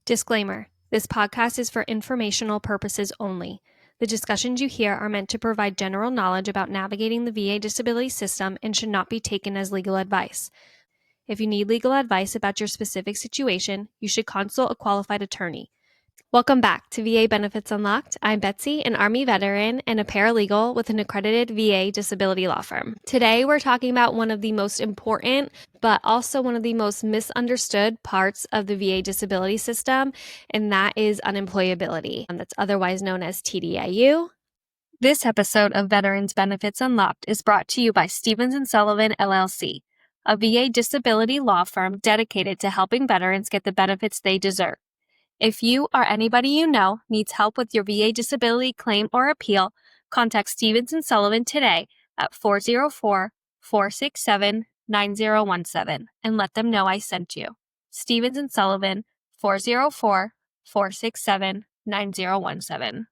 Disclaimer: this podcast is for informational purposes only. The discussions you hear are meant to provide general knowledge about navigating the VA disability system and should not be taken as legal advice. If you need legal advice about your specific situation, you should consult a qualified attorney. Welcome back to VA Benefits Unlocked. I'm Betsy, an Army veteran and a paralegal with an accredited VA disability law firm. Today, we're talking about one of the most important, but also one of the most misunderstood parts of the VA disability system, and that is unemployability, that's otherwise known as TDIU. This episode of Veterans Benefits Unlocked is brought to you by Stevens & Sullivan, LLC, a VA disability law firm dedicated to helping veterans get the benefits they deserve. If you or anybody you know needs help with your VA disability claim or appeal, contact Stevens & Sullivan today at 404-467-9017 and let them know I sent you. Stevens & Sullivan, 404-467-9017.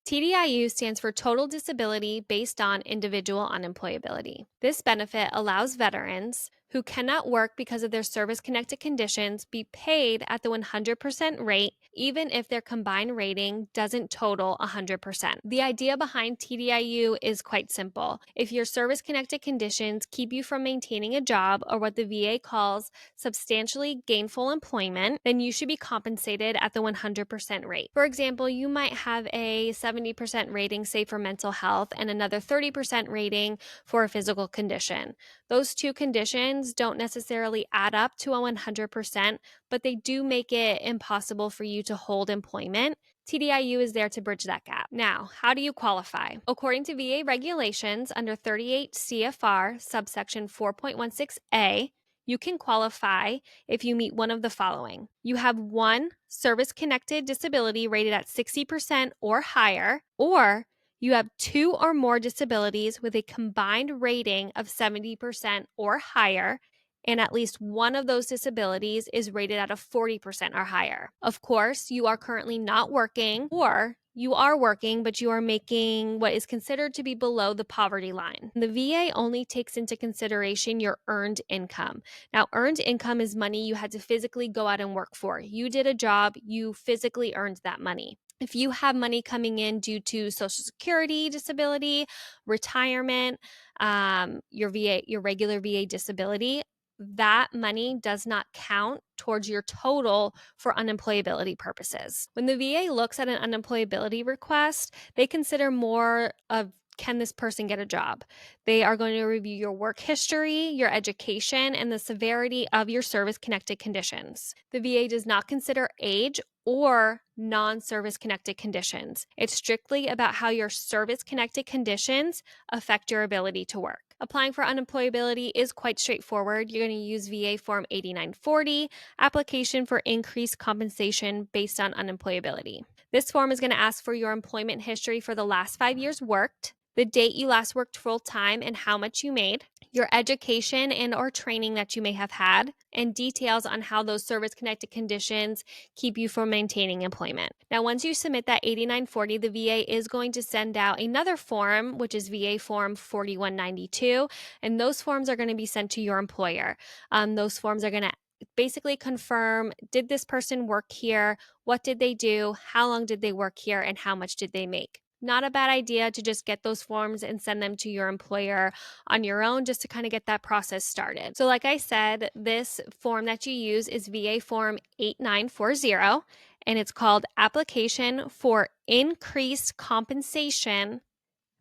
TDIU stands for Total Disability Based on Individual Unemployability. This benefit allows veterans who cannot work because of their service-connected conditions be paid at the 100% rate, even if their combined rating doesn't total 100%. The idea behind TDIU is quite simple. If your service-connected conditions keep you from maintaining a job, or what the VA calls substantially gainful employment, then you should be compensated at the 100% rate. For example, you might have a 70% rating, say, for mental health, and another 30% rating for a physical condition. Those two conditions don't necessarily add up to a 100%, but they do make it impossible for you to hold employment. TDIU is there to bridge that gap. Now, how do you qualify? According to VA regulations under 38 CFR subsection 4.16a, you can qualify if you meet one of the following. You have one service-connected disability rated at 60% or higher, or you have two or more disabilities with a combined rating of 70% or higher, and at least one of those disabilities is rated at a 40% or higher. Of course, you are currently not working, or you are working, but you are making what is considered to be below the poverty line. The VA only takes into consideration your earned income. Now, earned income is money you had to physically go out and work for. You did a job, you physically earned that money. If you have money coming in due to Social Security disability, retirement, your regular VA disability, that money does not count towards your total for unemployability purposes. When the VA looks at an unemployability request, they consider more of, can this person get a job? They are going to review your work history, your education, and the severity of your service-connected conditions. The VA does not consider age or non-service connected conditions. It's strictly about how your service-connected conditions affect your ability to work. Applying for unemployability is quite straightforward. You're going to use VA Form 8940, Application for Increased Compensation Based on Unemployability. This form is going to ask for your employment history for the last 5 years worked, the date you last worked full-time and how much you made, your education and or training that you may have had, and details on how those service-connected conditions keep you from maintaining employment. Now, once you submit that 8940, the VA is going to send out another form, which is VA Form 4192, and those forms are going to be sent to your employer. Those forms are going to basically confirm, did this person work here? What did they do? How long did they work here? And how much did they make? Not a bad idea to just get those forms and send them to your employer on your own, just to kind of get that process started. So like I said, this form that you use is VA Form 8940, and it's called Application for Increased Compensation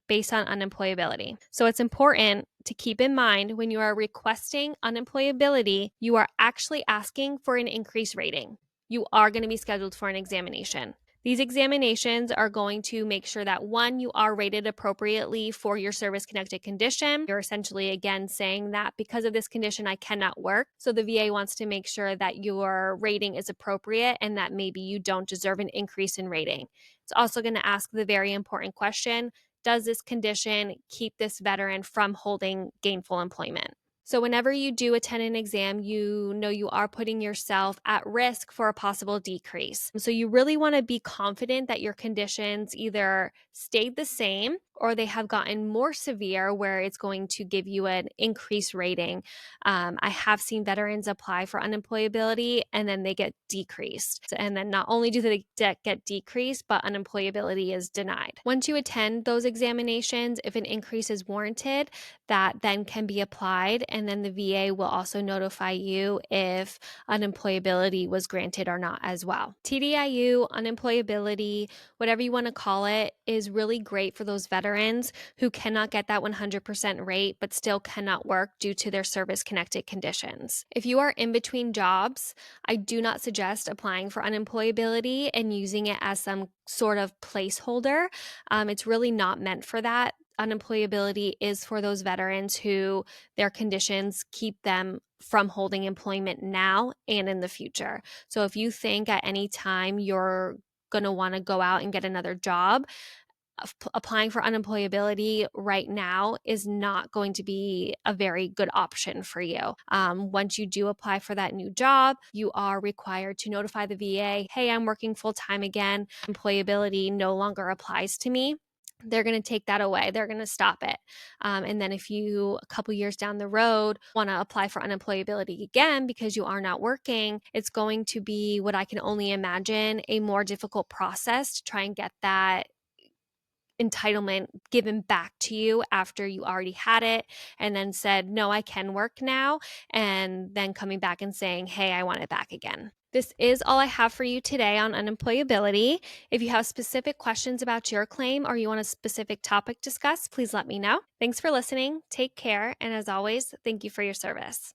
Based on Unemployability. So it's important to keep in mind when you are requesting unemployability, you are actually asking for an increased rating. You are going to be scheduled for an examination. These examinations are going to make sure that, one, you are rated appropriately for your service-connected condition. You're essentially, again, saying that because of this condition, I cannot work. So the VA wants to make sure that your rating is appropriate and that maybe you don't deserve an increase in rating. It's also going to ask the very important question, does this condition keep this veteran from holding gainful employment? So whenever you do attend an exam, you know you are putting yourself at risk for a possible decrease. So you really want to be confident that your conditions either stayed the same or they have gotten more severe where it's going to give you an increased rating. I have seen veterans apply for unemployability and then they get decreased. And then not only do they get decreased, but unemployability is denied. Once you attend those examinations, if an increase is warranted, that then can be applied, and then the VA will also notify you if unemployability was granted or not as well. TDIU, unemployability, whatever you want to call it, is really great for those veterans who cannot get that 100% rate but still cannot work due to their service-connected conditions. If you are in between jobs, I do not suggest applying for unemployability and using it as some sort of placeholder. It's really not meant for that. Unemployability is for those veterans who their conditions keep them from holding employment now and in the future. So if you think at any time you're going to want to go out and get another job, applying for unemployability right now is not going to be a very good option for you. Once you do apply for that new job, you are required to notify the VA, hey, I'm working full time again. Employability no longer applies to me. They're going to take that away. They're going to stop it. And then if you, a couple years down the road, want to apply for unemployability again because you are not working, it's going to be what I can only imagine a more difficult process to try and get that entitlement given back to you after you already had it and then said, no, I can work now, and then coming back and saying, hey, I want it back again. This is all I have for you today on unemployability. If you have specific questions about your claim or you want a specific topic discussed, please let me know. Thanks for listening. Take care. And as always, thank you for your service.